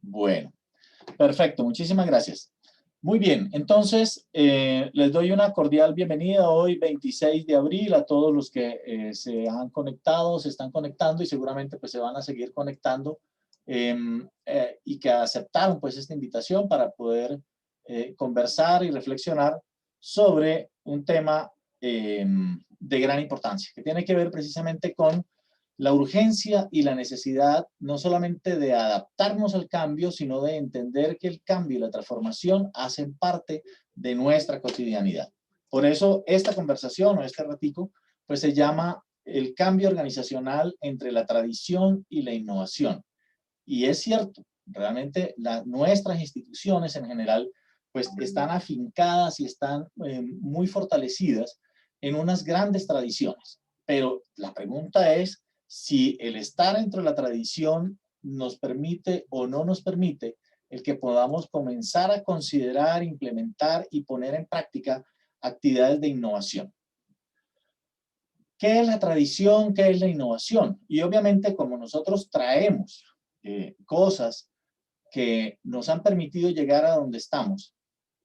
Bueno, perfecto, muchísimas gracias. Muy bien, entonces les doy una cordial bienvenida hoy, 26 de abril, a todos los que se han conectado, se están conectando y seguramente pues se van a seguir conectando y que aceptaron pues esta invitación para poder conversar y reflexionar sobre un tema de gran importancia, que tiene que ver precisamente con la urgencia y la necesidad no solamente de adaptarnos al cambio, sino de entender que el cambio y la transformación hacen parte de nuestra cotidianidad. Por eso esta conversación o este ratico pues se llama el cambio organizacional entre la tradición y la innovación. Y es cierto, realmente nuestras instituciones en general pues están afincadas y están muy fortalecidas en unas grandes tradiciones. Pero la pregunta es si el estar dentro de la tradición nos permite o no nos permite el que podamos comenzar a considerar, implementar y poner en práctica actividades de innovación. ¿Qué es la tradición? ¿Qué es la innovación? Y obviamente como nosotros traemos cosas que nos han permitido llegar a donde estamos,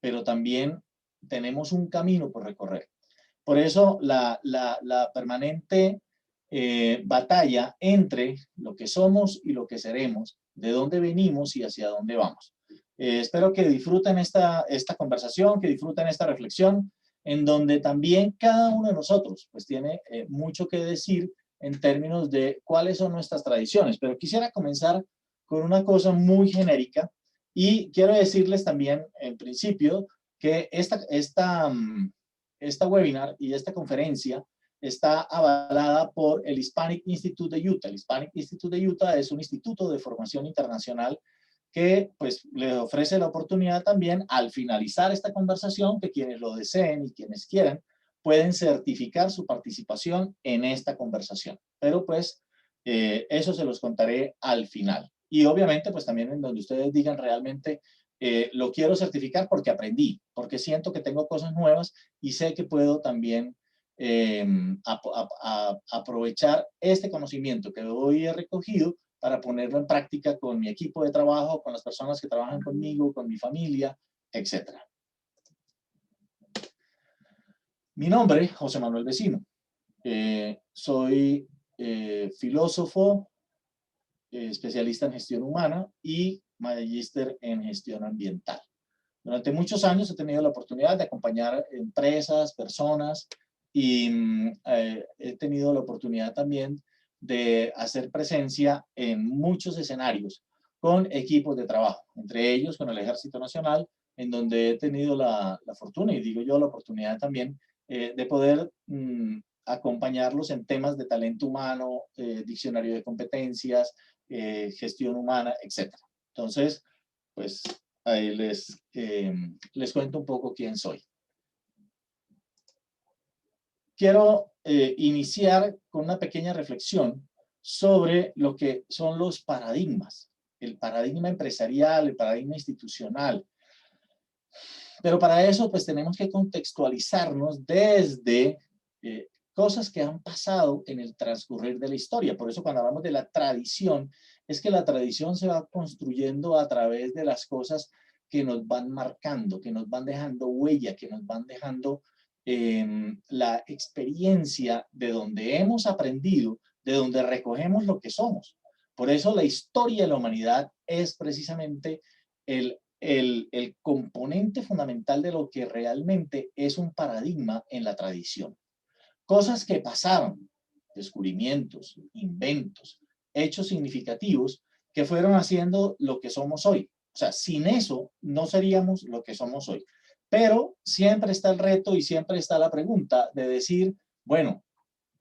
pero también tenemos un camino por recorrer. Por eso la permanente batalla entre lo que somos y lo que seremos, de dónde venimos y hacia dónde vamos. Espero que disfruten esta conversación, que disfruten esta reflexión, en donde también cada uno de nosotros pues tiene mucho que decir en términos de cuáles son nuestras tradiciones. Pero quisiera comenzar con una cosa muy genérica y quiero decirles también en principio que esta webinar y esta conferencia está avalada por el Hispanic Institute de Utah. El Hispanic Institute de Utah es un instituto de formación internacional que pues le ofrece la oportunidad también al finalizar esta conversación que quienes lo deseen y quienes quieran pueden certificar su participación en esta conversación. Pero pues eso se los contaré al final. Y obviamente pues también en donde ustedes digan realmente lo quiero certificar porque aprendí, porque siento que tengo cosas nuevas y sé que puedo también aprovechar este conocimiento que hoy he recogido para ponerlo en práctica con mi equipo de trabajo, con las personas que trabajan conmigo, con mi familia, etc. Mi nombre es José Manuel Vecino. Soy filósofo, especialista en gestión humana y magíster en gestión ambiental. Durante muchos años he tenido la oportunidad de acompañar empresas, personas y he tenido la oportunidad también de hacer presencia en muchos escenarios con equipos de trabajo, entre ellos con el Ejército Nacional, en donde he tenido la fortuna, y digo yo la oportunidad también, de poder acompañarlos en temas de talento humano, diccionario de competencias, gestión humana, etc. Entonces, pues ahí les cuento un poco quién soy. Quiero iniciar con una pequeña reflexión sobre lo que son los paradigmas, el paradigma empresarial, el paradigma institucional. Pero para eso pues tenemos que contextualizarnos desde cosas que han pasado en el transcurrir de la historia. Por eso cuando hablamos de la tradición, es que la tradición se va construyendo a través de las cosas que nos van marcando, que nos van dejando huella, que nos van dejando la experiencia de donde hemos aprendido, de donde recogemos lo que somos. Por eso la historia de la humanidad es precisamente el componente fundamental de lo que realmente es un paradigma en la tradición. Cosas que pasaron, descubrimientos, inventos, hechos significativos que fueron haciendo lo que somos hoy. O sea, sin eso no seríamos lo que somos hoy. Pero siempre está el reto y siempre está la pregunta de decir, bueno,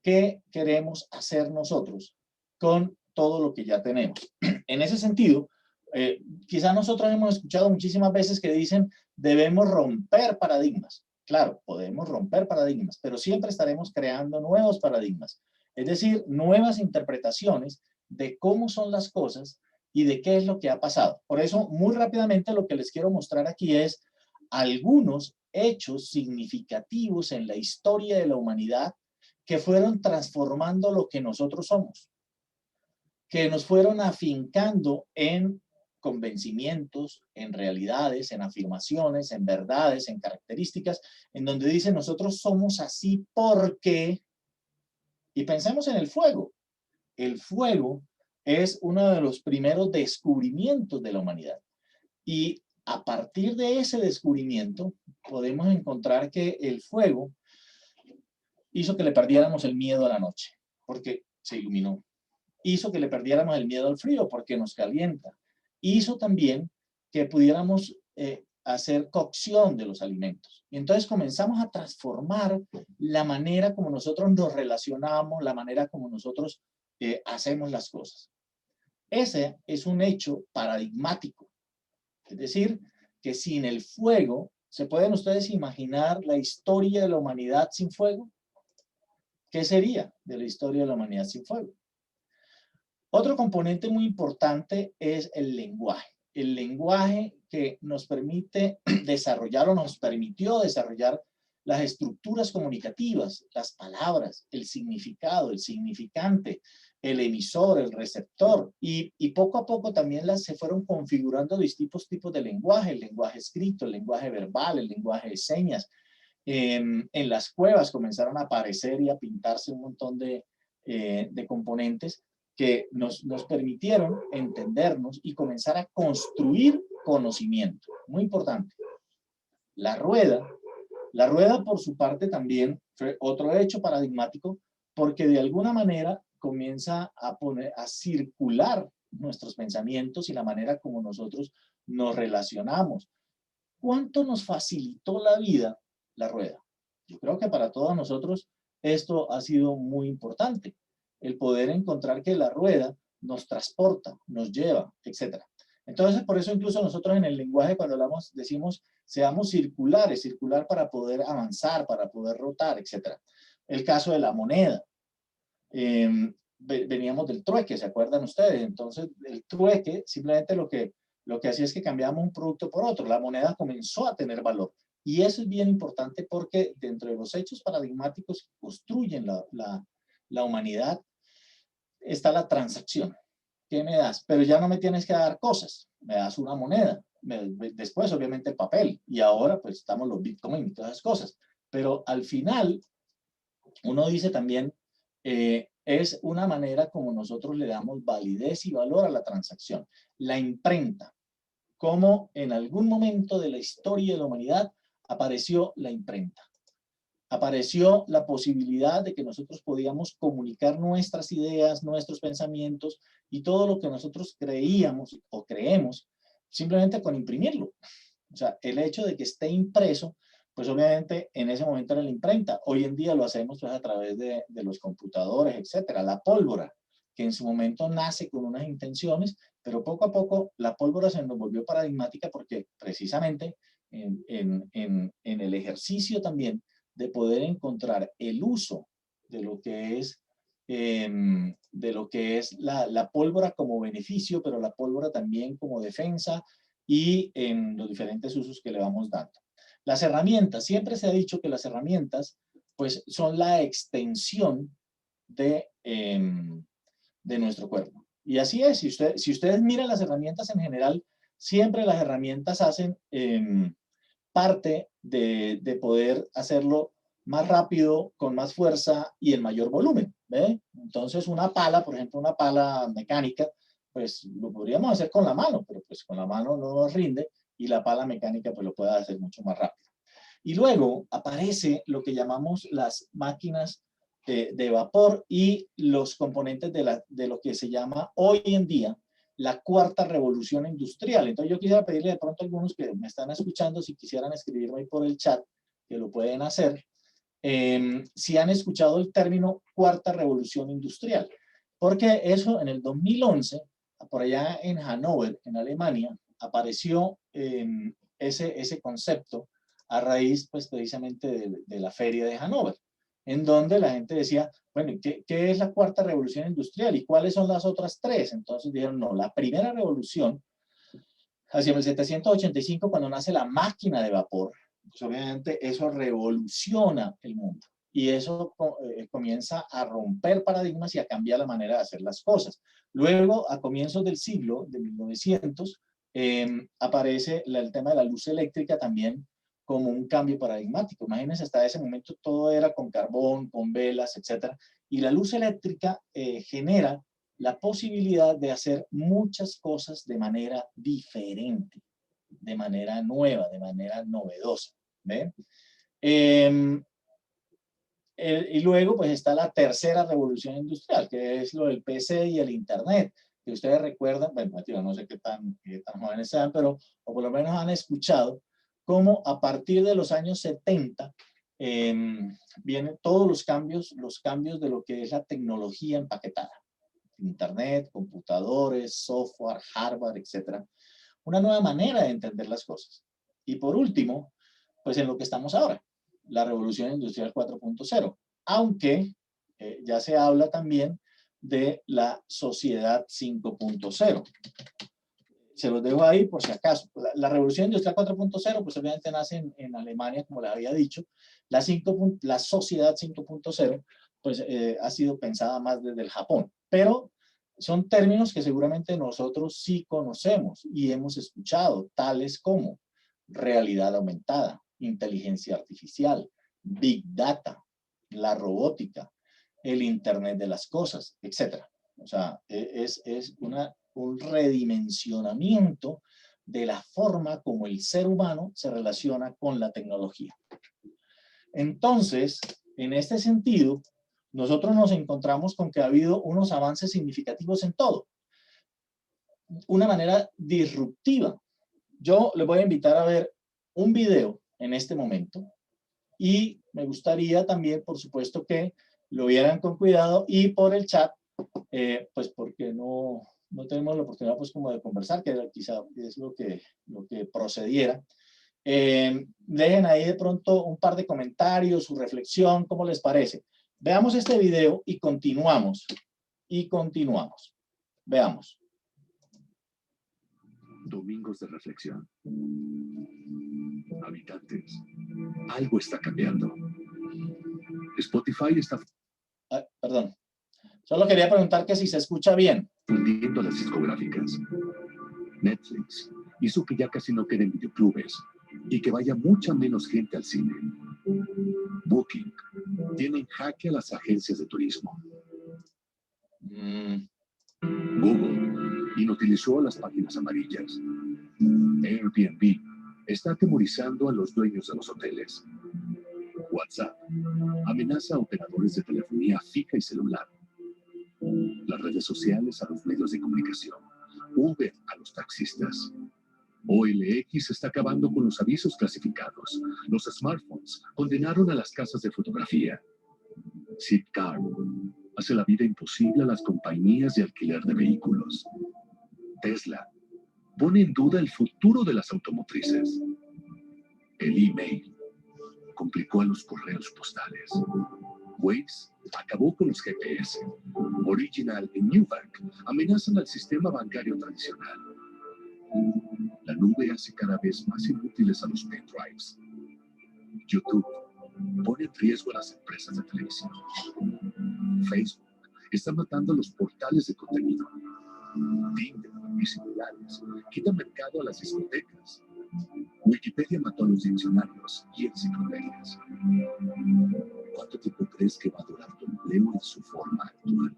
¿qué queremos hacer nosotros con todo lo que ya tenemos? En ese sentido, quizá nosotros hemos escuchado muchísimas veces que dicen debemos romper paradigmas. Claro, podemos romper paradigmas, pero siempre estaremos creando nuevos paradigmas. Es decir, nuevas interpretaciones de cómo son las cosas y de qué es lo que ha pasado. Por eso, muy rápidamente lo que les quiero mostrar aquí es algunos hechos significativos en la historia de la humanidad que fueron transformando lo que nosotros somos, que nos fueron afincando en convencimientos, en realidades, en afirmaciones, en verdades, en características, en donde dice nosotros somos así porque, y pensemos en el fuego. El fuego es uno de los primeros descubrimientos de la humanidad. Y a partir de ese descubrimiento podemos encontrar que el fuego hizo que le perdiéramos el miedo a la noche, porque se iluminó. Hizo que le perdiéramos el miedo al frío, porque nos calienta. Hizo también que pudiéramos hacer cocción de los alimentos. Y entonces comenzamos a transformar la manera como nosotros nos relacionamos, la manera como nosotros hacemos las cosas. Ese es un hecho paradigmático. Es decir, que sin el fuego, ¿se pueden ustedes imaginar la historia de la humanidad sin fuego? ¿Qué sería de la historia de la humanidad sin fuego? Otro componente muy importante es el lenguaje. El lenguaje que nos permite desarrollar o nos permitió desarrollar las estructuras comunicativas, las palabras, el significado, el significante, el emisor, el receptor, y poco a poco también se fueron configurando distintos tipos de lenguaje, el lenguaje escrito, el lenguaje verbal, el lenguaje de señas. En las cuevas comenzaron a aparecer y a pintarse un montón de componentes que nos permitieron entendernos y comenzar a construir conocimiento. Muy importante. La rueda por su parte también fue otro hecho paradigmático porque de alguna manera comienza a circular nuestros pensamientos y la manera como nosotros nos relacionamos. ¿Cuánto nos facilitó la vida la rueda? Yo creo que para todos nosotros esto ha sido muy importante, el poder encontrar que la rueda nos transporta, nos lleva, etc. Entonces, por eso incluso nosotros en el lenguaje cuando hablamos decimos seamos circulares, circular para poder avanzar, para poder rotar, etc. El caso de la moneda. Veníamos del trueque, ¿se acuerdan ustedes? Entonces, el trueque simplemente lo que hacía es que cambiamos un producto por otro. La moneda comenzó a tener valor. Y eso es bien importante porque dentro de los hechos paradigmáticos que construyen la humanidad está la transacción. ¿Qué me das? Pero ya no me tienes que dar cosas. Me das una moneda. Después, obviamente, papel. Y ahora, pues, estamos los Bitcoin y todas esas cosas. Pero al final, uno dice también, es una manera como nosotros le damos validez y valor a la transacción. La imprenta. Como en algún momento de la historia de la humanidad apareció la imprenta. Apareció la posibilidad de que nosotros podíamos comunicar nuestras ideas, nuestros pensamientos y todo lo que nosotros creíamos o creemos simplemente con imprimirlo. O sea, el hecho de que esté impreso, pues obviamente en ese momento era la imprenta. Hoy en día lo hacemos pues a través de los computadores, etcétera. La pólvora, que en su momento nace con unas intenciones, pero poco a poco la pólvora se nos volvió paradigmática porque precisamente en el ejercicio también de poder encontrar el uso de lo que es, la pólvora como beneficio, pero la pólvora también como defensa y en los diferentes usos que le vamos dando. Las herramientas, siempre se ha dicho que las herramientas pues son la extensión de nuestro cuerpo. Y así es, si ustedes miran las herramientas en general, siempre las herramientas hacen parte de poder hacerlo más rápido, con más fuerza y en mayor volumen. ¿Ve? Entonces una pala, por ejemplo, una pala mecánica, pues lo podríamos hacer con la mano, pero pues con la mano no nos rinde y la pala mecánica pues lo puede hacer mucho más rápido. Y luego aparece lo que llamamos las máquinas de vapor y los componentes de lo que se llama hoy en día la cuarta revolución industrial. Entonces yo quisiera pedirle de pronto a algunos que me están escuchando, si quisieran escribirme ahí por el chat, que lo pueden hacer, si han escuchado el término cuarta revolución industrial. Porque eso en el 2011, por allá en Hannover, en Alemania, apareció ese concepto a raíz pues precisamente de la feria de Hannover, en donde la gente decía, bueno, ¿qué es la cuarta revolución industrial y cuáles son las otras tres? Entonces dijeron, no, la primera revolución, hacia 1785, cuando nace la máquina de vapor, pues obviamente eso revoluciona el mundo y eso comienza a romper paradigmas y a cambiar la manera de hacer las cosas. Luego, a comienzos del siglo de 1900, aparece el tema de la luz eléctrica también como un cambio paradigmático. Imagínense, hasta ese momento todo era con carbón, con velas, etcétera, y la luz eléctrica genera la posibilidad de hacer muchas cosas de manera diferente, de manera nueva, de manera novedosa. ¿Ve? Y luego pues está la tercera revolución industrial, que es lo del PC y el Internet, que ustedes recuerdan, bueno, no sé qué tan jóvenes sean, pero o por lo menos han escuchado cómo a partir de los años 70 vienen todos los cambios de lo que es la tecnología empaquetada. Internet, computadores, software, hardware, etcétera. Una nueva manera de entender las cosas. Y por último, pues en lo que estamos ahora, la revolución industrial 4.0, aunque ya se habla también de la sociedad 5.0. Se los dejo ahí por si acaso. La revolución industrial 4.0, pues obviamente nace en Alemania, como les había dicho. La sociedad 5.0, pues ha sido pensada más desde el Japón. Pero son términos que seguramente nosotros sí conocemos y hemos escuchado, tales como realidad aumentada, inteligencia artificial, big data, la robótica, el Internet de las cosas, etc. O sea, es un redimensionamiento de la forma como el ser humano se relaciona con la tecnología. Entonces, en este sentido, nosotros nos encontramos con que ha habido unos avances significativos en todo. Una manera disruptiva. Yo les voy a invitar a ver un video en este momento y me gustaría también, por supuesto, que lo vieran con cuidado y por el chat, pues porque no tenemos la oportunidad pues como de conversar, que quizá es lo que procediera. Dejen ahí de pronto un par de comentarios, su reflexión, ¿cómo les parece? Veamos este video y continuamos. Veamos. Domingos de reflexión. Habitantes, algo está cambiando. Spotify está perdón. Solo quería preguntar que si se escucha bien. fundiendo las discográficas. Netflix hizo que ya casi no queden videoclubes y que vaya mucha menos gente al cine. Booking tiene en jaque a las agencias de turismo. Google inutilizó a las páginas amarillas. Airbnb está atemorizando a los dueños de los hoteles. WhatsApp amenaza a operadores de telefonía fija y celular. Las redes sociales a los medios de comunicación. Uber a los taxistas. OLX está acabando con los avisos clasificados. Los smartphones condenaron a las casas de fotografía. Zipcar hace la vida imposible a las compañías de alquiler de vehículos. Tesla pone en duda el futuro de las automotrices. El email complicó a los correos postales. Waze acabó con los GPS. Original y Nubank amenazan al sistema bancario tradicional. La nube hace cada vez más inútiles a los pendrives. YouTube pone en riesgo a las empresas de televisión. Facebook está matando a los portales de contenido. Tinder y similares quitan mercado a las discotecas. Wikipedia mató a los diccionarios y enciclopedias. ¿Cuánto tiempo crees que va a durar tu empleo en su forma actual?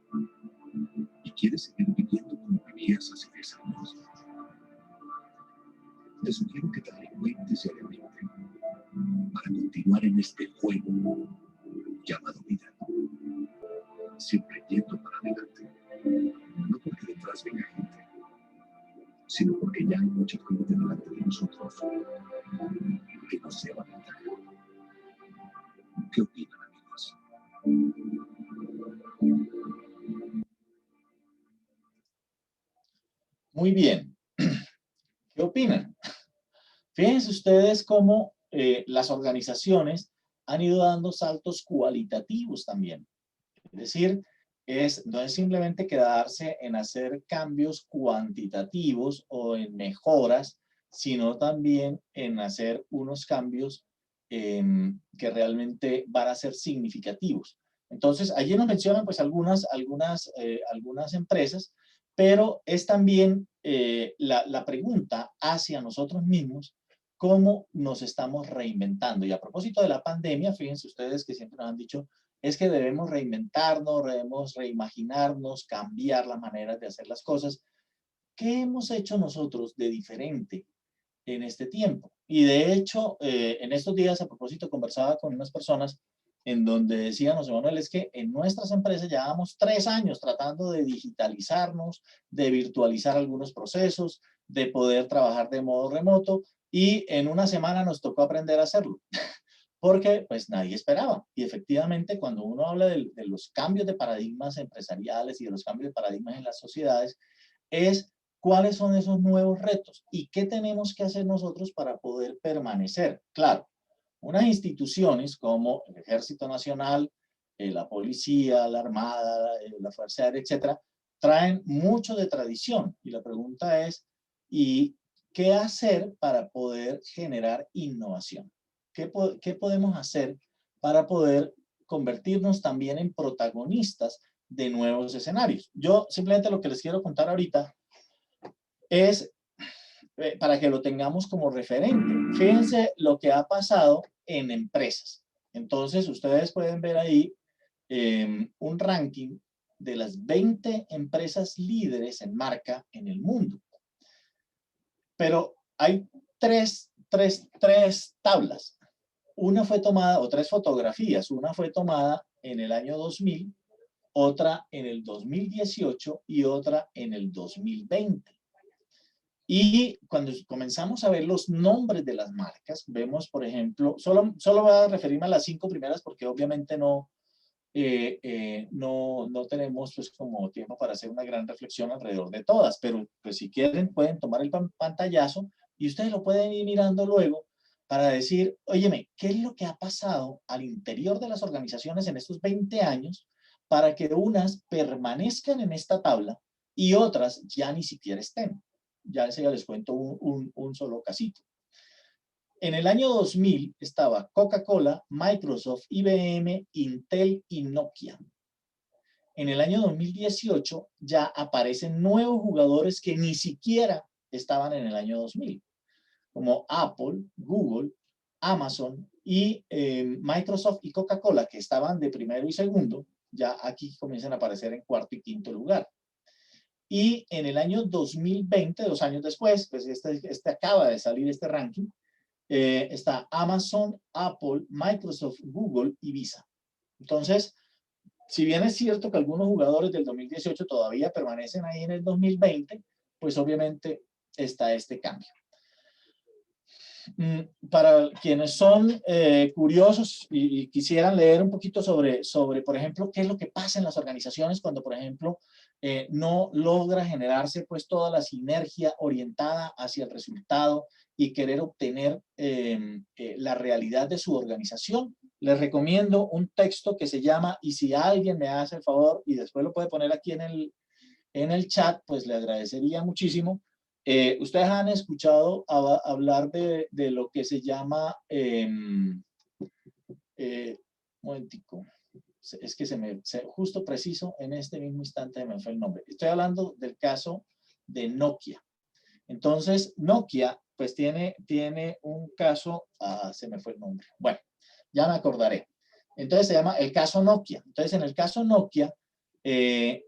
¿Y quieres seguir viviendo como vivías hace 10 años? Te sugiero que te reinventes diariamente para continuar en este juego llamado vida. Siempre yendo para adelante. No porque detrás venga gente, sino porque ya hay mucha gente delante de nosotros que nos lleva ventaja. ¿Qué opinan, amigos? Muy bien. ¿Qué opinan? Fíjense ustedes cómo las organizaciones han ido dando saltos cualitativos también. Es decir, no es simplemente quedarse en hacer cambios cuantitativos o en mejoras, sino también en hacer unos cambios que realmente van a ser significativos. Entonces, allí nos mencionan pues algunas empresas, pero es también la pregunta hacia nosotros mismos, cómo nos estamos reinventando. Y a propósito de la pandemia, fíjense ustedes que siempre nos han dicho, es que debemos reinventarnos, debemos reimaginarnos, cambiar las maneras de hacer las cosas. ¿Qué hemos hecho nosotros de diferente en este tiempo? Y de hecho, en estos días, a propósito, conversaba con unas personas en donde decían, José Manuel, es que en nuestras empresas llevamos 3 años tratando de digitalizarnos, de virtualizar algunos procesos, de poder trabajar de modo remoto, y en una semana nos tocó aprender a hacerlo, porque pues nadie esperaba. Y efectivamente, cuando uno habla de los cambios de paradigmas empresariales y de los cambios de paradigmas en las sociedades, es cuáles son esos nuevos retos y qué tenemos que hacer nosotros para poder permanecer. Claro, unas instituciones como el Ejército Nacional, la Policía, la Armada, la Fuerza Aérea, etcétera, traen mucho de tradición. Y la pregunta es, ¿y qué hacer para poder generar innovación? ¿Qué podemos hacer para poder convertirnos también en protagonistas de nuevos escenarios? Yo simplemente lo que les quiero contar ahorita es para que lo tengamos como referente. Fíjense lo que ha pasado en empresas. Entonces, ustedes pueden ver ahí un ranking de las 20 empresas líderes en marca en el mundo. Pero hay tres tablas. Una fue tomada, o 3 fotografías. Una fue tomada en el año 2000, otra en el 2018 y otra en el 2020. Y cuando comenzamos a ver los nombres de las marcas, vemos, por ejemplo, solo voy a referirme a las 5 primeras porque obviamente no tenemos pues como tiempo para hacer una gran reflexión alrededor de todas, pero pues si quieren pueden tomar el pantallazo y ustedes lo pueden ir mirando luego para decir, óyeme, ¿qué es lo que ha pasado al interior de las organizaciones en estos 20 años para que unas permanezcan en esta tabla y otras ya ni siquiera estén? Ya les cuento un solo casito. En el año 2000 estaba Coca-Cola, Microsoft, IBM, Intel y Nokia. En el año 2018 ya aparecen nuevos jugadores que ni siquiera estaban en el año 2000, como Apple, Google, Amazon y Microsoft y Coca-Cola, que estaban de primero y segundo, ya aquí comienzan a aparecer en cuarto y quinto lugar. Y en el año 2020, 2 años después, pues este acaba de salir este ranking, está Amazon, Apple, Microsoft, Google y Visa. Entonces, si bien es cierto que algunos jugadores del 2018 todavía permanecen ahí en el 2020, pues obviamente está este cambio. Para quienes son curiosos y quisieran leer un poquito sobre, por ejemplo, qué es lo que pasa en las organizaciones cuando, por ejemplo, no logra generarse pues toda la sinergia orientada hacia el resultado y querer obtener la realidad de su organización, les recomiendo un texto que se llama, y si alguien me hace el favor y después lo puede poner aquí en el chat, pues le agradecería muchísimo. Ustedes han escuchado hablar de lo que se llama, un momentico, es que justo preciso en este mismo instante me fue el nombre. Estoy hablando del caso de Nokia. Entonces, Nokia, pues tiene un caso, se me fue el nombre. Bueno, ya me acordaré. Entonces se llama el caso Nokia. Entonces, en el caso Nokia,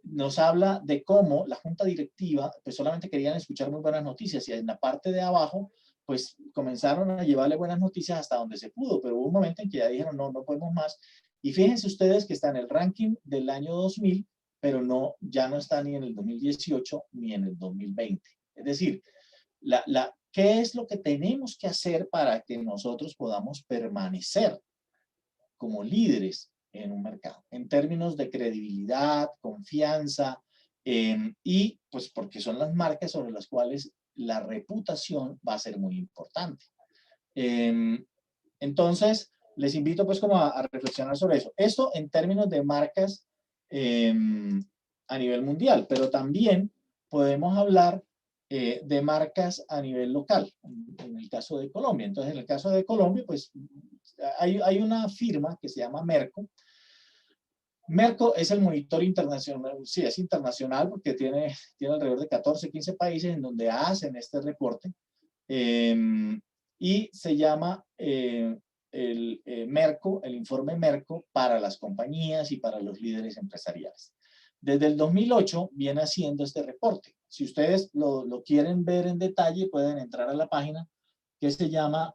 nos habla de cómo la junta directiva pues solamente querían escuchar muy buenas noticias y en la parte de abajo pues comenzaron a llevarle buenas noticias hasta donde se pudo, pero hubo un momento en que ya dijeron no podemos más. Y fíjense ustedes que está en el ranking del año 2000, pero ya no está ni en el 2018 ni en el 2020. Es decir, ¿qué es lo que tenemos que hacer para que nosotros podamos permanecer como líderes en un mercado, en términos de credibilidad, confianza, y pues porque son las marcas sobre las cuales la reputación va a ser muy importante. Entonces, les invito pues como a reflexionar sobre eso. Esto en términos de marcas a nivel mundial, pero también podemos hablar de marcas a nivel local, en el caso de Colombia. Entonces, en el caso de Colombia, pues hay una firma que se llama Merco, Merco es el monitor internacional, sí, es internacional porque tiene alrededor de 14, 15 países en donde hacen este reporte. Y se llama Merco, el informe Merco para las compañías y para los líderes empresariales. Desde el 2008 viene haciendo este reporte. Si ustedes lo quieren ver en detalle, pueden entrar a la página que se llama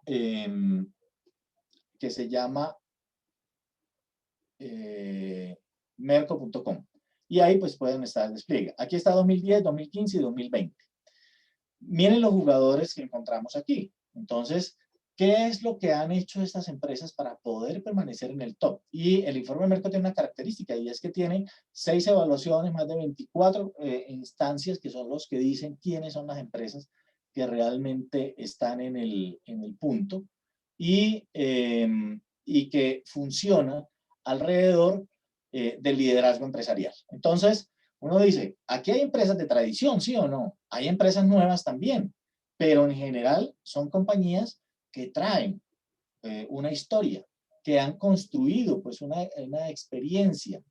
merco.com. Y ahí pues pueden estar el despliegue. Aquí está 2010, 2015 y 2020. Miren los jugadores que encontramos aquí. Entonces, ¿qué es lo que han hecho estas empresas para poder permanecer en el top? Y el informe Merco tiene una característica y es que tiene 6 evaluaciones, más de 24 instancias que son los que dicen quiénes son las empresas que realmente están en el punto y que funcionan alrededor del liderazgo empresarial. Entonces, uno dice, aquí hay empresas de tradición, ¿sí o no? Hay empresas nuevas también, pero en general son compañías que traen una historia, que han construido pues una experiencia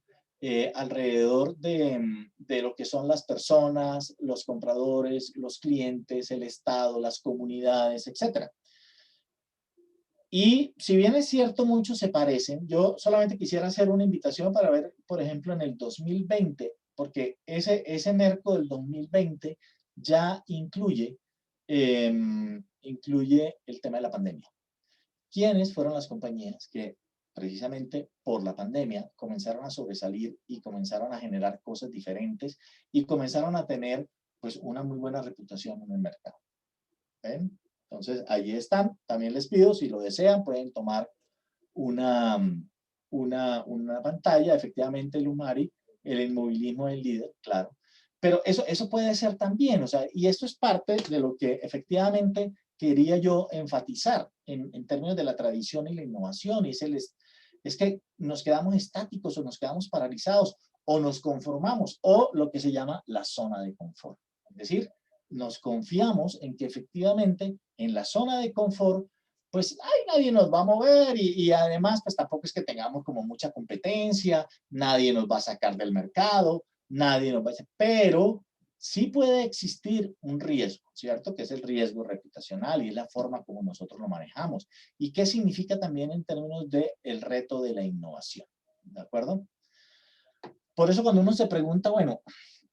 alrededor de lo que son las personas, los compradores, los clientes, el Estado, las comunidades, etc. Y si bien es cierto, muchos se parecen, yo solamente quisiera hacer una invitación para ver, por ejemplo, en el 2020, porque ese Merco del 2020 ya incluye el tema de la pandemia. ¿Quiénes fueron las compañías que precisamente por la pandemia comenzaron a sobresalir y comenzaron a generar cosas diferentes y comenzaron a tener pues una muy buena reputación en el mercado? ¿Ven? Entonces, allí están. También les pido, si lo desean, pueden tomar una pantalla. Efectivamente, Lumari, el inmovilismo del líder, claro. Pero eso puede ser también, o sea, y esto es parte de lo que efectivamente quería yo enfatizar en términos de la tradición y la innovación. Y es que nos quedamos estáticos o nos quedamos paralizados o nos conformamos o lo que se llama la zona de confort. Es decir, nos confiamos en que efectivamente en la zona de confort, pues ay, nadie nos va a mover y además pues tampoco es que tengamos como mucha competencia, nadie nos va a sacar del mercado, nadie nos va a... Pero sí puede existir un riesgo, ¿cierto? Que es el riesgo reputacional y es la forma como nosotros lo manejamos. ¿Y qué significa también en términos del reto de la innovación? ¿De acuerdo? Por eso cuando uno se pregunta, bueno,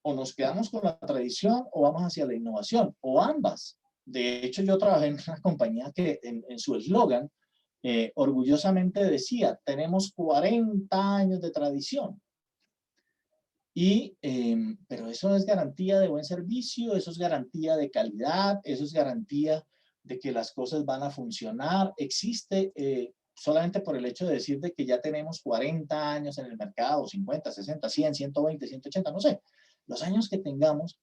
o nos quedamos con la tradición o vamos hacia la innovación, o ambas. De hecho, yo trabajé en una compañía que en su eslogan orgullosamente decía, tenemos 40 años de tradición. Pero eso no es garantía de buen servicio, eso es garantía de calidad, eso es garantía de que las cosas van a funcionar. Existe solamente por el hecho de decir de que ya tenemos 40 años en el mercado, 50, 60, 100, 120, 180, no sé, los años que tengamos,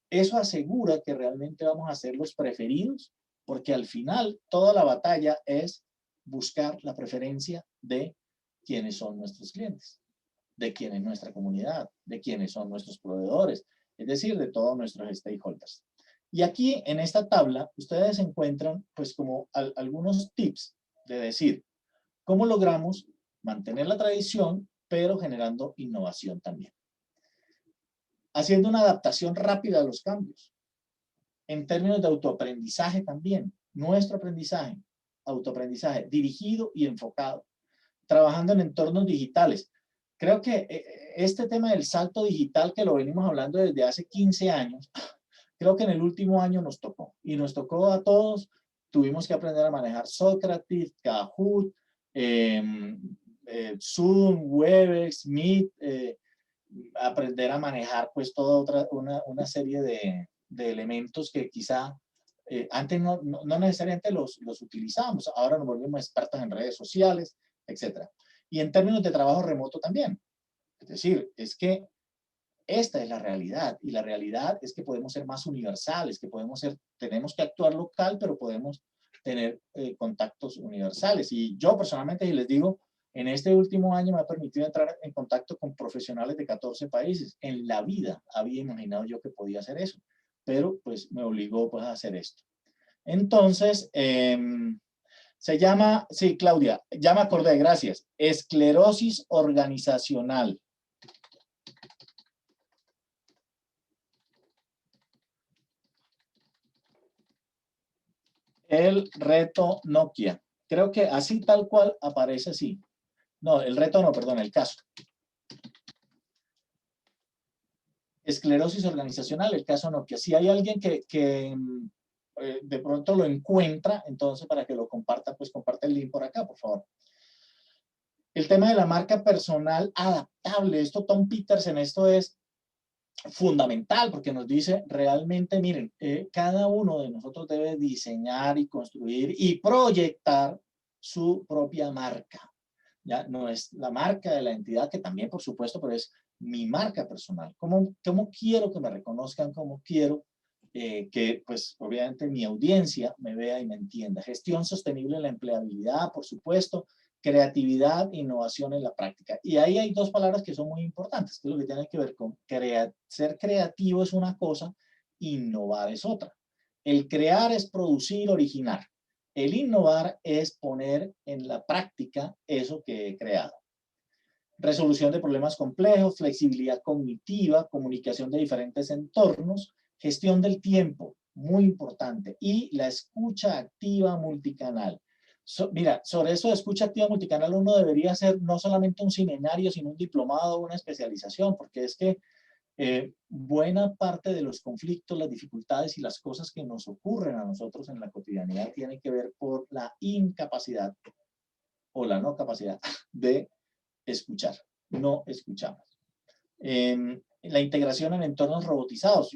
eso asegura que realmente vamos a ser los preferidos, porque al final toda la batalla es buscar la preferencia de quienes son nuestros clientes, de quién es nuestra comunidad, de quiénes son nuestros proveedores, es decir, de todos nuestros stakeholders. Y aquí en esta tabla ustedes encuentran pues como algunos tips de decir cómo logramos mantener la tradición, pero generando innovación también. Haciendo una adaptación rápida a los cambios. En términos de autoaprendizaje también, nuestro aprendizaje, autoaprendizaje dirigido y enfocado. Trabajando en entornos digitales. Creo que este tema del salto digital que lo venimos hablando desde hace 15 años, creo que en el último año nos tocó. Y nos tocó a todos. Tuvimos que aprender a manejar Socrative, Kahoot, Zoom, Webex, Meet, aprender a manejar pues toda una serie de elementos que quizá antes no necesariamente los utilizábamos. Ahora nos volvemos expertos en redes sociales, etc. Y en términos de trabajo remoto también. Es decir, es que esta es la realidad y la realidad es que podemos ser más universales, que tenemos que actuar local, pero podemos tener contactos universales. Y yo personalmente, si les digo, en este último año me ha permitido entrar en contacto con profesionales de 14 países. En la vida había imaginado yo que podía hacer eso, pero pues me obligó pues a hacer esto. Entonces, se llama, sí, Claudia, ya me acordé, gracias, esclerosis organizacional. El reto Nokia. Creo que así tal cual aparece así. No, el reto no, perdón, el caso. Esclerosis organizacional, el caso Nokia. Si hay alguien que de pronto lo encuentra, entonces para que lo comparta, pues comparte el link por acá, por favor. El tema de la marca personal adaptable. Esto Tom Peterson, esto es fundamental porque nos dice realmente, miren, cada uno de nosotros debe diseñar y construir y proyectar su propia marca. Ya no es la marca de la entidad, que también por supuesto, pero es mi marca personal. ¿Cómo quiero que me reconozcan? ¿Cómo quiero que pues obviamente mi audiencia me vea y me entienda? Gestión sostenible en la empleabilidad, por supuesto, creatividad, innovación en la práctica. Y ahí hay dos palabras que son muy importantes, que es lo que tiene que ver con ser creativo es una cosa, innovar es otra. El crear es producir, originar. El innovar es poner en la práctica eso que he creado. Resolución de problemas complejos, flexibilidad cognitiva, comunicación de diferentes entornos, gestión del tiempo, muy importante, y la escucha activa multicanal. Mira, sobre eso de escucha activa multicanal uno debería hacer no solamente un seminario, sino un diplomado o una especialización, porque es que buena parte de los conflictos, las dificultades y las cosas que nos ocurren a nosotros en la cotidianidad tienen que ver por la incapacidad o la no capacidad de escuchar. No escuchamos. La integración en entornos robotizados.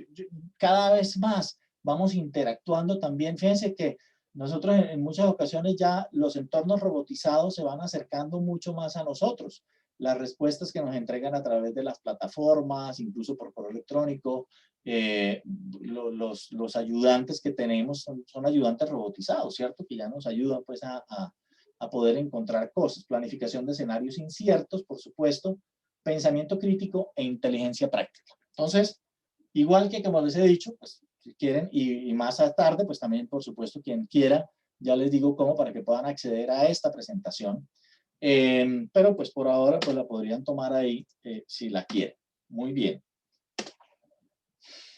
Cada vez más vamos interactuando también. Fíjense que nosotros en muchas ocasiones ya los entornos robotizados se van acercando mucho más a nosotros. Las respuestas que nos entregan a través de las plataformas, incluso por correo electrónico, los ayudantes que tenemos son ayudantes robotizados, ¿cierto? Que ya nos ayudan pues a poder encontrar cosas. Planificación de escenarios inciertos, por supuesto, pensamiento crítico e inteligencia práctica. Entonces, igual que como les he dicho, pues si quieren, y más tarde, pues también, por supuesto, quien quiera, ya les digo cómo para que puedan acceder a esta presentación. Pero pues por ahora, pues la podrían tomar ahí si la quieren. Muy bien.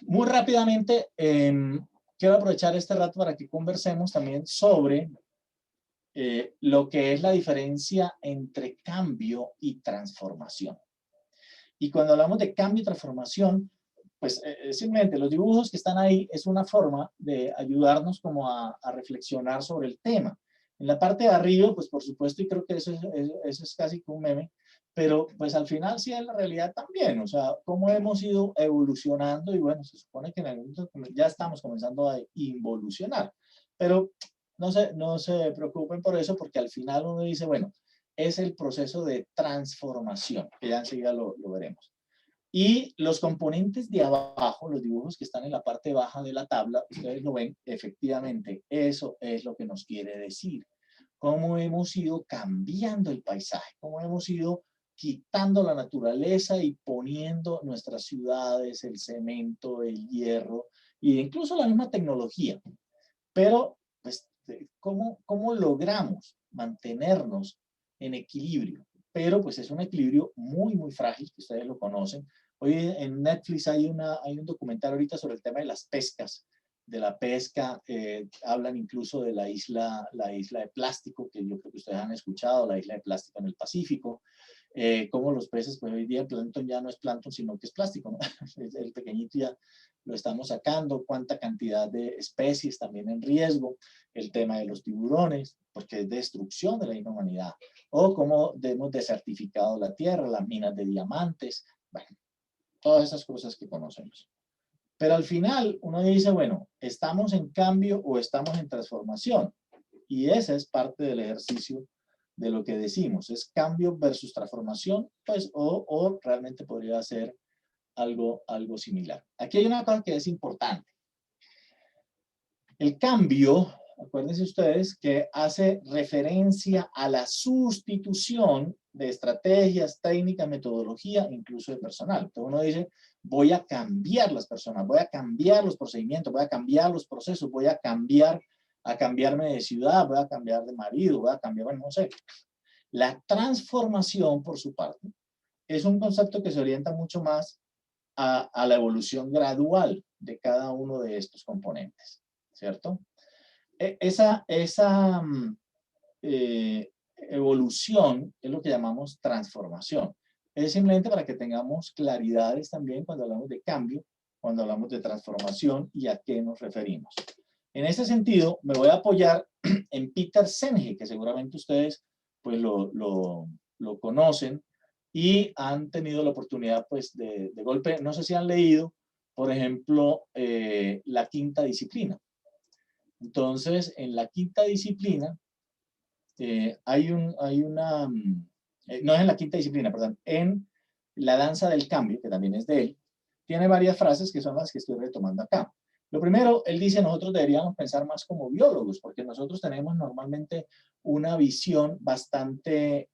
Muy rápidamente, quiero aprovechar este rato para que conversemos también sobre lo que es la diferencia entre cambio y transformación. Y cuando hablamos de cambio y transformación, pues simplemente los dibujos que están ahí es una forma de ayudarnos como a reflexionar sobre el tema. En la parte de arriba, pues por supuesto, y creo que eso es casi como un meme, pero pues al final sí es la realidad también, o sea, cómo hemos ido evolucionando y bueno, se supone que en algún momento ya estamos comenzando a involucionar, pero no se preocupen por eso porque al final uno dice, bueno, es el proceso de transformación, que ya enseguida lo veremos. Y los componentes de abajo, los dibujos que están en la parte baja de la tabla, ustedes lo ven, efectivamente, eso es lo que nos quiere decir. Cómo hemos ido cambiando el paisaje, cómo hemos ido quitando la naturaleza y poniendo nuestras ciudades, el cemento, el hierro e incluso la misma tecnología. Pero, pues, ¿cómo logramos mantenernos en equilibrio? Pero, pues, es un equilibrio muy, muy frágil, que ustedes lo conocen. Hoy en Netflix hay un documental ahorita sobre el tema de las pescas, de la pesca, hablan incluso de la isla de plástico, que yo creo que ustedes han escuchado, la isla de plástico en el Pacífico, cómo los peces, pues hoy día el plancton ya no es plancton, sino que es plástico, ¿no? El pequeñito ya lo estamos sacando, cuánta cantidad de especies también en riesgo, el tema de los tiburones, porque es destrucción de la humanidad, o cómo hemos desertificado la tierra, las minas de diamantes, bueno, todas esas cosas que conocemos. Pero al final uno dice, bueno, ¿estamos en cambio o estamos en transformación? Y esa es parte del ejercicio de lo que decimos, es cambio versus transformación, pues, o realmente podría ser algo similar. Aquí hay una cosa que es importante. El cambio, acuérdense ustedes, que hace referencia a la sustitución de estrategias, técnicas, metodología, incluso de personal. Entonces uno dice, voy a cambiar las personas, voy a cambiar los procedimientos, voy a cambiar los procesos, voy a cambiarme de ciudad, voy a cambiar de marido, voy a cambiar, bueno, no sé. La transformación, por su parte, es un concepto que se orienta mucho más a la evolución gradual de cada uno de estos componentes, ¿cierto? evolución es lo que llamamos transformación. Es simplemente para que tengamos claridades también cuando hablamos de cambio, cuando hablamos de transformación y a qué nos referimos. En ese sentido, me voy a apoyar en Peter Senge, que seguramente ustedes pues, lo conocen y han tenido la oportunidad pues, de golpe, no sé si han leído, por ejemplo, La Quinta Disciplina. Entonces, en La Quinta Disciplina, no es en La Quinta Disciplina, perdón, en La Danza del Cambio, que también es de él, tiene varias frases que son las que estoy retomando acá. Lo primero, él dice, nosotros deberíamos pensar más como biólogos, porque nosotros tenemos normalmente una visión bastante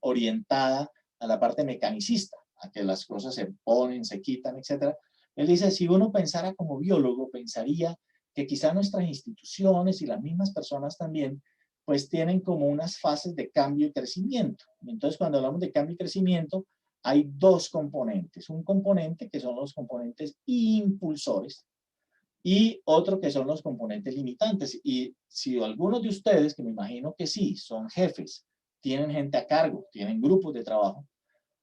orientada a la parte mecanicista, a que las cosas se ponen, se quitan, etc. Él dice, si uno pensara como biólogo, pensaría que quizá nuestras instituciones y las mismas personas también pues tienen como unas fases de cambio y crecimiento. Entonces, cuando hablamos de cambio y crecimiento, hay dos componentes. Un componente que son los componentes impulsores y otro que son los componentes limitantes. Y si algunos de ustedes, que me imagino que sí, son jefes, tienen gente a cargo, tienen grupos de trabajo,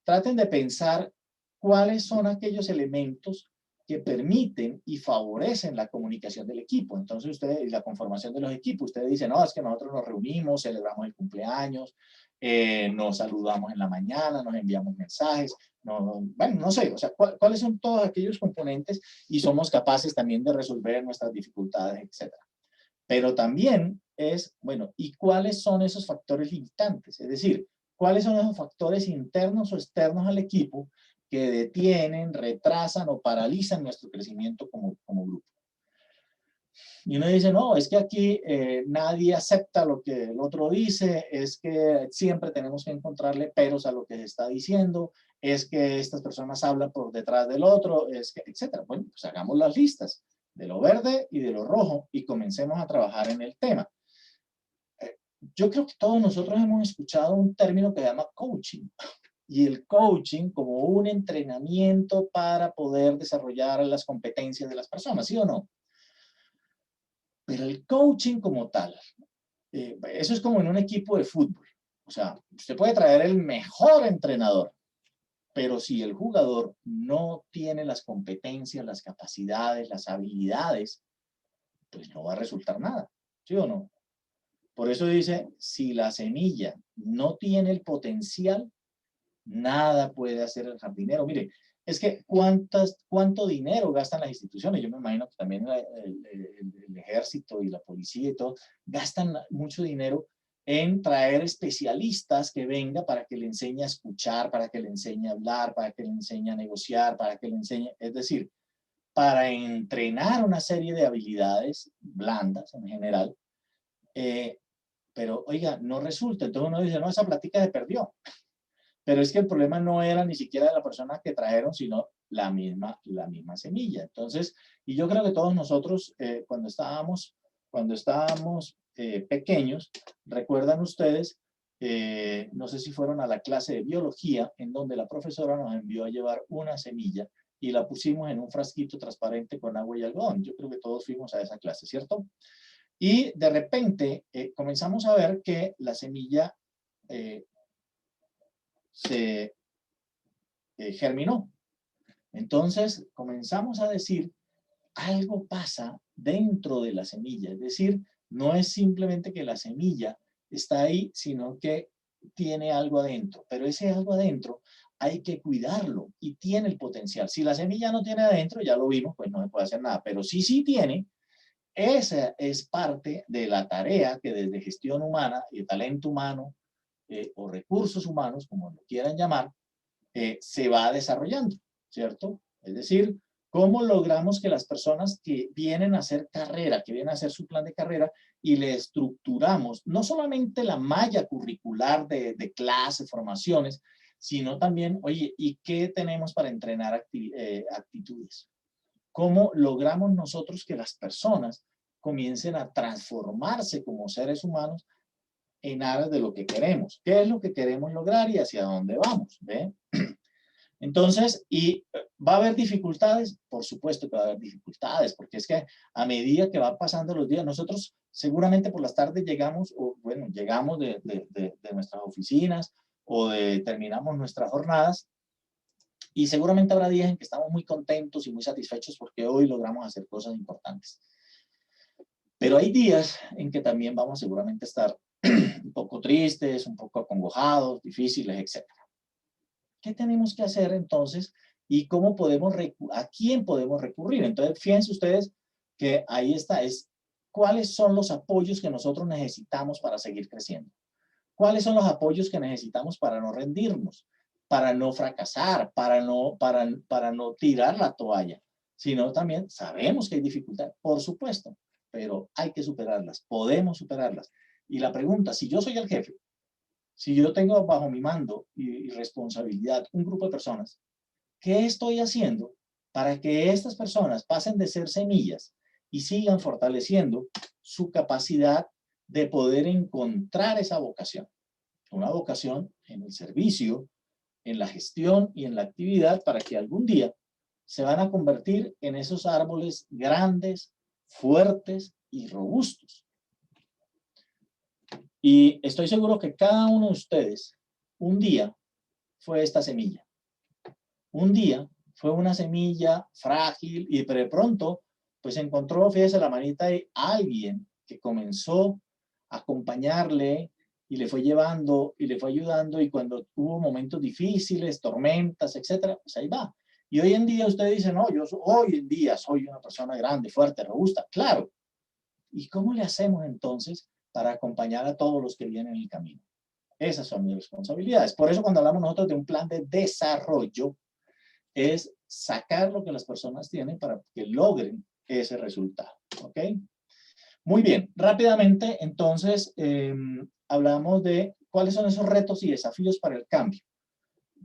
traten de pensar cuáles son aquellos elementos que permiten y favorecen la comunicación del equipo. Entonces, ustedes, la conformación de los equipos, ustedes dicen, no, es que nosotros nos reunimos, celebramos el cumpleaños, nos saludamos en la mañana, nos enviamos mensajes, bueno, no sé, o sea, ¿cuáles son todos aquellos componentes? Y somos capaces también de resolver nuestras dificultades, etcétera. Pero también es, bueno, ¿y cuáles son esos factores limitantes? Es decir, ¿cuáles son esos factores internos o externos al equipo que detienen, retrasan o paralizan nuestro crecimiento como grupo? Y uno dice, no, es que aquí nadie acepta lo que el otro dice, es que siempre tenemos que encontrarle peros a lo que se está diciendo, es que estas personas hablan por detrás del otro, es que, etcétera. Bueno, pues hagamos las listas de lo verde y de lo rojo y comencemos a trabajar en el tema. Yo creo que todos nosotros hemos escuchado un término que se llama coaching. Y el coaching como un entrenamiento para poder desarrollar las competencias de las personas, ¿sí o no? Pero el coaching como tal, eso es como en un equipo de fútbol. O sea, usted puede traer el mejor entrenador, pero si el jugador no tiene las competencias, las capacidades, las habilidades, pues no va a resultar nada, ¿sí o no? Por eso dice, si la semilla no tiene el potencial, nada puede hacer el jardinero. Mire, es que ¿cuánto dinero gastan las instituciones? Yo me imagino que también el ejército y la policía y todo gastan mucho dinero en traer especialistas que venga para que le enseñe a escuchar, para que le enseñe a hablar, para que le enseñe a negociar, para que le enseñe, es decir, para entrenar una serie de habilidades blandas en general, pero oiga, no resulta. Entonces uno dice, no, esa plática se perdió. Pero es que el problema no era ni siquiera de la persona que trajeron, sino la misma semilla. Entonces, y yo creo que todos nosotros, cuando estábamos pequeños, recuerdan ustedes, no sé si fueron a la clase de biología, en donde la profesora nos envió a llevar una semilla y la pusimos en un frasquito transparente con agua y algodón. Yo creo que todos fuimos a esa clase, ¿cierto? Y de repente comenzamos a ver que la semilla se germinó. Entonces comenzamos a decir, algo pasa dentro de la semilla, es decir, no es simplemente que la semilla está ahí, sino que tiene algo adentro, pero ese algo adentro hay que cuidarlo y tiene el potencial. Si la semilla no tiene adentro, ya lo vimos, pues no se puede hacer nada, pero sí tiene. Esa es parte de la tarea que desde gestión humana y talento humano o recursos humanos, como lo quieran llamar, se va desarrollando, ¿cierto? Es decir, ¿cómo logramos que las personas que vienen a hacer carrera, que vienen a hacer su plan de carrera y le estructuramos no solamente la malla curricular de clases, formaciones, sino también, oye, ¿y qué tenemos para entrenar actitudes? ¿Cómo logramos nosotros que las personas comiencen a transformarse como seres humanos en aras de lo que queremos? ¿Qué es lo que queremos lograr y hacia dónde vamos? ¿Ve? Entonces, ¿y va a haber dificultades? Por supuesto que va a haber dificultades, porque es que a medida que van pasando los días, nosotros seguramente por las tardes llegamos, o bueno, llegamos de nuestras oficinas o terminamos nuestras jornadas, y seguramente habrá días en que estamos muy contentos y muy satisfechos porque hoy logramos hacer cosas importantes. Pero hay días en que también vamos seguramente a estar un poco tristes, un poco acongojados, difíciles, etc. ¿Qué tenemos que hacer entonces? ¿Y cómo podemos, a quién podemos recurrir? Entonces, fíjense ustedes que ahí está, es cuáles son los apoyos que nosotros necesitamos para seguir creciendo. ¿Cuáles son los apoyos que necesitamos para no rendirnos, para no fracasar, para no tirar la toalla? Sino también sabemos que hay dificultad, por supuesto, pero hay que superarlas, podemos superarlas. Y la pregunta, si yo soy el jefe, si yo tengo bajo mi mando y responsabilidad un grupo de personas, ¿qué estoy haciendo para que estas personas pasen de ser semillas y sigan fortaleciendo su capacidad de poder encontrar esa vocación? Una vocación en el servicio, en la gestión y en la actividad para que algún día se van a convertir en esos árboles grandes, fuertes y robustos. Y estoy seguro que cada uno de ustedes un día fue esta semilla. Un día fue una semilla frágil y de pronto pues encontró, fíjese la manita de alguien que comenzó a acompañarle y le fue llevando y le fue ayudando, y cuando hubo momentos difíciles, tormentas, etcétera, pues ahí va. Y hoy en día usted dice, no, yo hoy en día soy una persona grande, fuerte, robusta. Claro. ¿Y cómo le hacemos entonces para acompañar a todos los que vienen en el camino? Esas son mis responsabilidades. Por eso cuando hablamos nosotros de un plan de desarrollo, es sacar lo que las personas tienen para que logren ese resultado. ¿Ok? Muy bien, rápidamente entonces hablamos de cuáles son esos retos y desafíos para el cambio.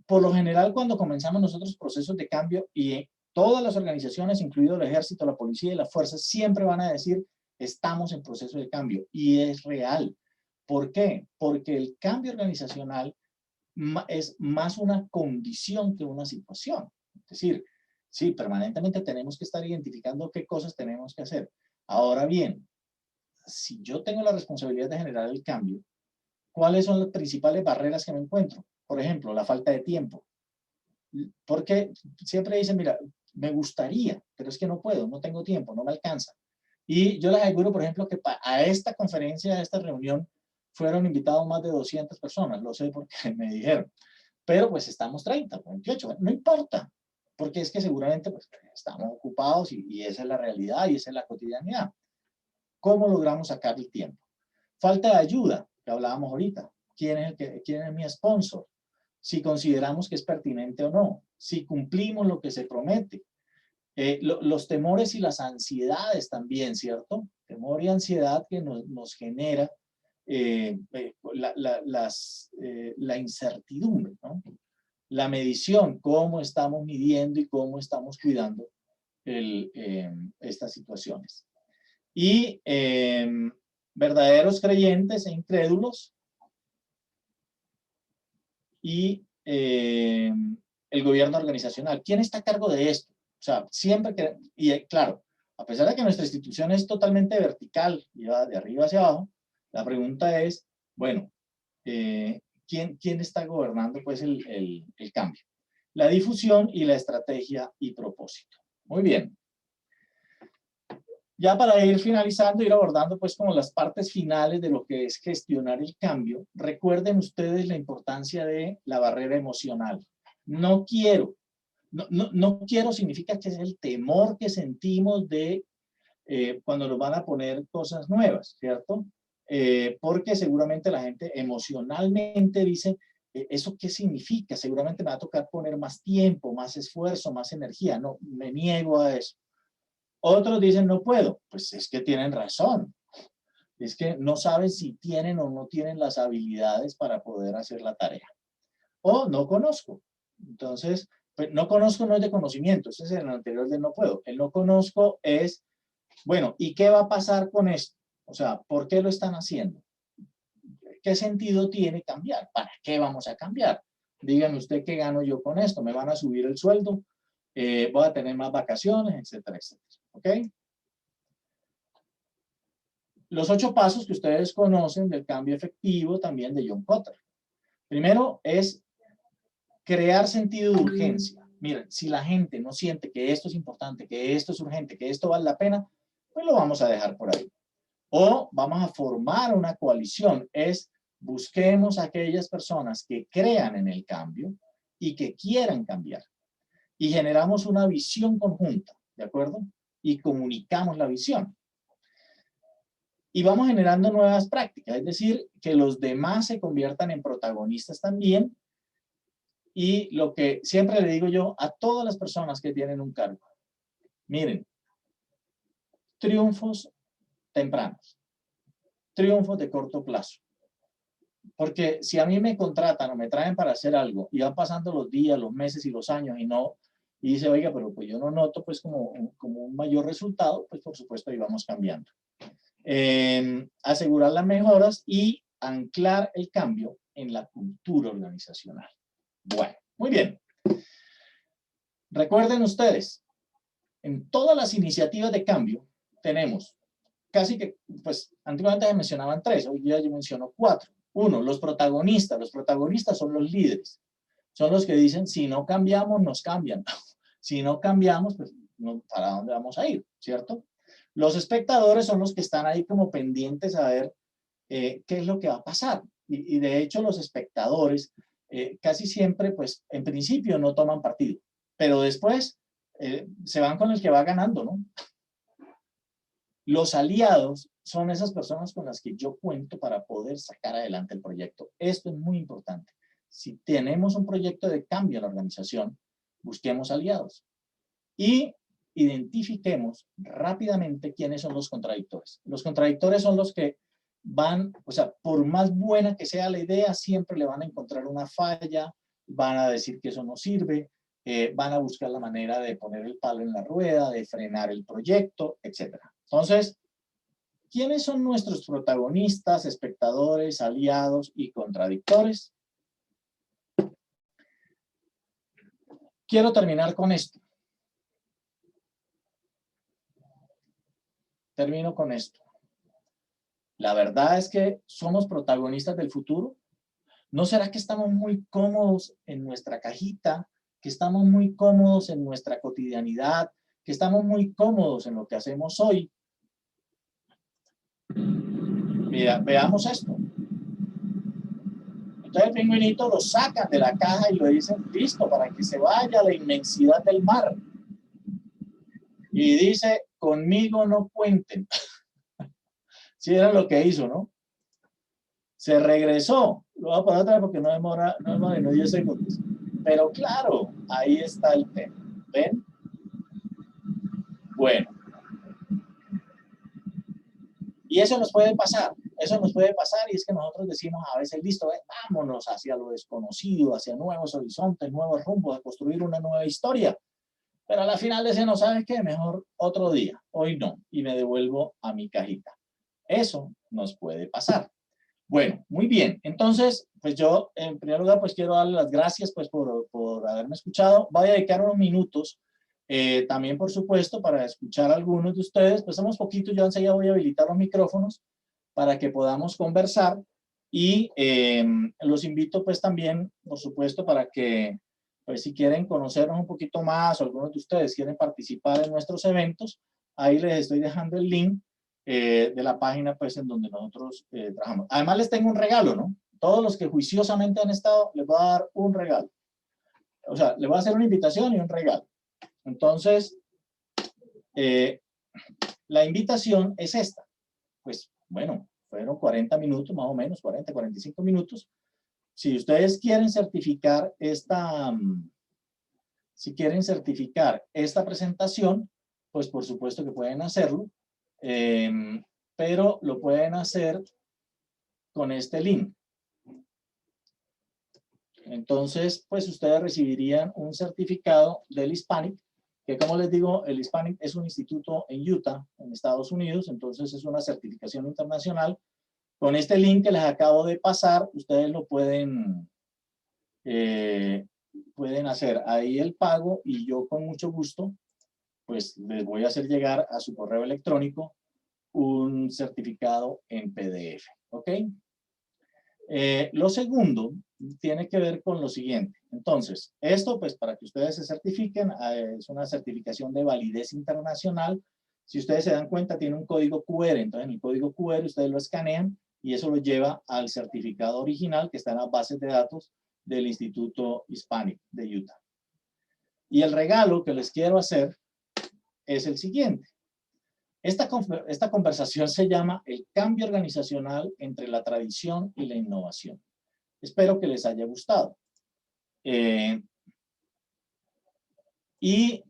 Por lo general, cuando comenzamos nosotros procesos de cambio, y todas las organizaciones, incluido el ejército, la policía y las fuerzas, siempre van a decir, estamos en proceso de cambio, y es real. ¿Por qué? Porque el cambio organizacional es más una condición que una situación. Es decir, sí, permanentemente tenemos que estar identificando qué cosas tenemos que hacer. Ahora bien, si yo tengo la responsabilidad de generar el cambio, ¿cuáles son las principales barreras que me encuentro? Por ejemplo, la falta de tiempo. Porque siempre dicen, mira, me gustaría, pero es que no puedo, no tengo tiempo, no me alcanza. Y yo les aseguro, por ejemplo, que a esta conferencia, a esta reunión, fueron invitados más de 200 personas, lo sé porque me dijeron. Pero pues estamos 30, 28, no importa, porque es que seguramente pues, estamos ocupados y esa es la realidad y esa es la cotidianidad. ¿Cómo logramos sacar el tiempo? Falta de ayuda, que hablábamos ahorita. ¿Quién es mi sponsor? Si consideramos que es pertinente o no, si cumplimos lo que se promete. Los temores y las ansiedades también, ¿cierto? Temor y ansiedad que nos genera la incertidumbre, ¿no? La medición, cómo estamos midiendo y cómo estamos cuidando estas situaciones. Y verdaderos creyentes e incrédulos, y el gobierno organizacional. ¿Quién está a cargo de esto? O sea, siempre que, y claro, a pesar de que nuestra institución es totalmente vertical y va de arriba hacia abajo, la pregunta es, bueno, ¿quién está gobernando pues el cambio? La difusión y la estrategia y propósito. Muy bien. Ya para ir finalizando, ir abordando pues como las partes finales de lo que es gestionar el cambio, recuerden ustedes la importancia de la barrera emocional. No quiero significa que es el temor que sentimos de cuando nos van a poner cosas nuevas, ¿cierto? Porque seguramente la gente emocionalmente dice, ¿eso qué significa? Seguramente me va a tocar poner más tiempo, más esfuerzo, más energía. No, me niego a eso. Otros dicen, no puedo. Pues es que tienen razón. Es que no saben si tienen o no tienen las habilidades para poder hacer la tarea. O no conozco. Entonces, pues, no conozco no es de conocimiento. Ese es el anterior de no puedo. El no conozco es, bueno, ¿y qué va a pasar con esto? O sea, ¿por qué lo están haciendo? ¿Qué sentido tiene cambiar? ¿Para qué vamos a cambiar? Dígame usted qué gano yo con esto. ¿Me van a subir el sueldo? ¿Voy a tener más vacaciones? Etcétera, etcétera. ¿Ok? Los 8 pasos que ustedes conocen del cambio efectivo también de John Kotter. Primero es crear sentido de urgencia. Miren, si la gente no siente que esto es importante, que esto es urgente, que esto vale la pena, pues lo vamos a dejar por ahí. O vamos a formar una coalición. Busquemos a aquellas personas que crean en el cambio y que quieran cambiar. Y generamos una visión conjunta, ¿de acuerdo? Y comunicamos la visión. Y vamos generando nuevas prácticas, es decir, que los demás se conviertan en protagonistas también. Y lo que siempre le digo yo a todas las personas que tienen un cargo, miren, triunfos tempranos, triunfos de corto plazo. Porque si a mí me contratan o me traen para hacer algo y van pasando los días, los meses y los años y dice, oiga, pero pues yo no noto pues como un mayor resultado, pues por supuesto ahí vamos cambiando. Asegurar las mejoras y anclar el cambio en la cultura organizacional. Bueno, muy bien. Recuerden ustedes, en todas las iniciativas de cambio tenemos casi que, pues antiguamente se mencionaban 3, hoy día yo menciono 4. 1, los protagonistas. Los protagonistas son los líderes. Son los que dicen, si no cambiamos, nos cambian. Si no cambiamos, pues ¿para dónde vamos a ir? ¿Cierto? Los espectadores son los que están ahí como pendientes a ver qué es lo que va a pasar. Y de hecho los espectadores casi siempre, pues en principio no toman partido, pero después se van con el que va ganando, ¿no? Los aliados son esas personas con las que yo cuento para poder sacar adelante el proyecto. Esto es muy importante. Si tenemos un proyecto de cambio en la organización, busquemos aliados y identifiquemos rápidamente quiénes son los contradictores. Los contradictores son los que van, o sea, por más buena que sea la idea, siempre le van a encontrar una falla, van a decir que eso no sirve, van a buscar la manera de poner el palo en la rueda, de frenar el proyecto, etc. Entonces, ¿quiénes son nuestros protagonistas, espectadores, aliados y contradictores? Quiero terminar con esto. Termino con esto. La verdad es que somos protagonistas del futuro. ¿No será que estamos muy cómodos en nuestra cajita, que estamos muy cómodos en nuestra cotidianidad, que estamos muy cómodos en lo que hacemos hoy? Mira, veamos esto. Entonces el pingüinito lo sacan de la caja y lo dicen, listo, para que se vaya a la inmensidad del mar. Y dice, conmigo no cuenten. Sí, era lo que hizo, ¿no? Se regresó. Lo voy a poner otra vez porque no demora ni 10 segundos. Pero claro, ahí está el tema. ¿Ven? Bueno. Y eso nos puede pasar. Eso nos puede pasar y es que nosotros decimos a veces, listo, vámonos hacia lo desconocido, hacia nuevos horizontes, nuevos rumbos, a construir una nueva historia. Pero a la final decimos, ¿sabes qué? Mejor otro día. Hoy no. Y me devuelvo a mi cajita. Eso nos puede pasar. Bueno, muy bien. Entonces, pues yo, en primer lugar, pues quiero darle las gracias pues por haberme escuchado. Voy a dedicar unos minutos también, por supuesto, para escuchar a algunos de ustedes. Pues somos poquitos, yo enseguida voy a habilitar los micrófonos para que podamos conversar. Y los invito pues también, por supuesto, para que, pues si quieren conocernos un poquito más o algunos de ustedes quieren participar en nuestros eventos, ahí les estoy dejando el link de la página pues en donde nosotros trabajamos. Además les tengo un regalo, ¿no? Todos los que juiciosamente han estado, les voy a dar un regalo. O sea, les voy a hacer una invitación y un regalo. Entonces, la invitación es esta. Pues, bueno, fueron 40 minutos más o menos, 40, 45 minutos. Si ustedes quieren certificar esta presentación, pues por supuesto que pueden hacerlo. Pero lo pueden hacer con este link. Entonces, pues ustedes recibirían un certificado del Hispanic, que como les digo, el Hispanic es un instituto en Utah, en Estados Unidos, entonces es una certificación internacional. Con este link que les acabo de pasar, ustedes lo pueden pueden hacer ahí el pago y yo con mucho gusto pues les voy a hacer llegar a su correo electrónico un certificado en PDF, ¿ok? Lo segundo tiene que ver con lo siguiente. Entonces, esto pues para que ustedes se certifiquen, es una certificación de validez internacional. Si ustedes se dan cuenta, tiene un código QR. Entonces, en el código QR ustedes lo escanean y eso lo lleva al certificado original que está en las bases de datos del Instituto Hispánico de Utah. Y el regalo que les quiero hacer es el siguiente. Esta conversación se llama el cambio organizacional entre la tradición y la innovación. Espero que les haya gustado. Les voy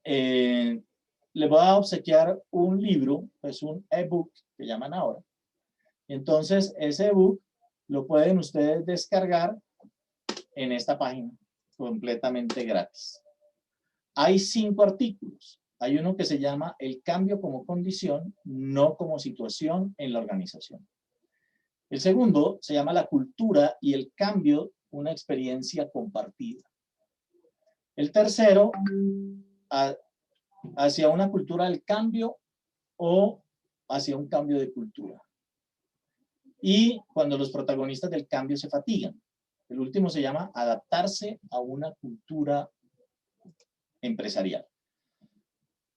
a obsequiar un libro, pues un ebook que llaman ahora. Entonces, ese ebook lo pueden ustedes descargar en esta página, completamente gratis. Hay 5 artículos. Hay uno que se llama el cambio como condición, no como situación en la organización. El segundo se llama la cultura y el cambio, una experiencia compartida. El tercero, hacia una cultura del cambio o hacia un cambio de cultura. Y cuando los protagonistas del cambio se fatigan. El último se llama adaptarse a una cultura empresarial.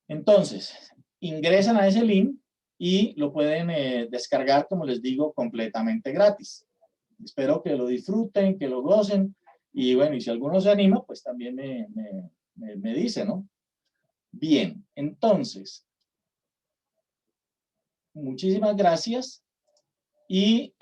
Entonces, ingresan a ese link y lo pueden descargar, como les digo, completamente gratis. Espero que lo disfruten, que lo gocen. Y bueno, y si alguno se anima, pues también me dice, ¿no? Bien, entonces, muchísimas gracias y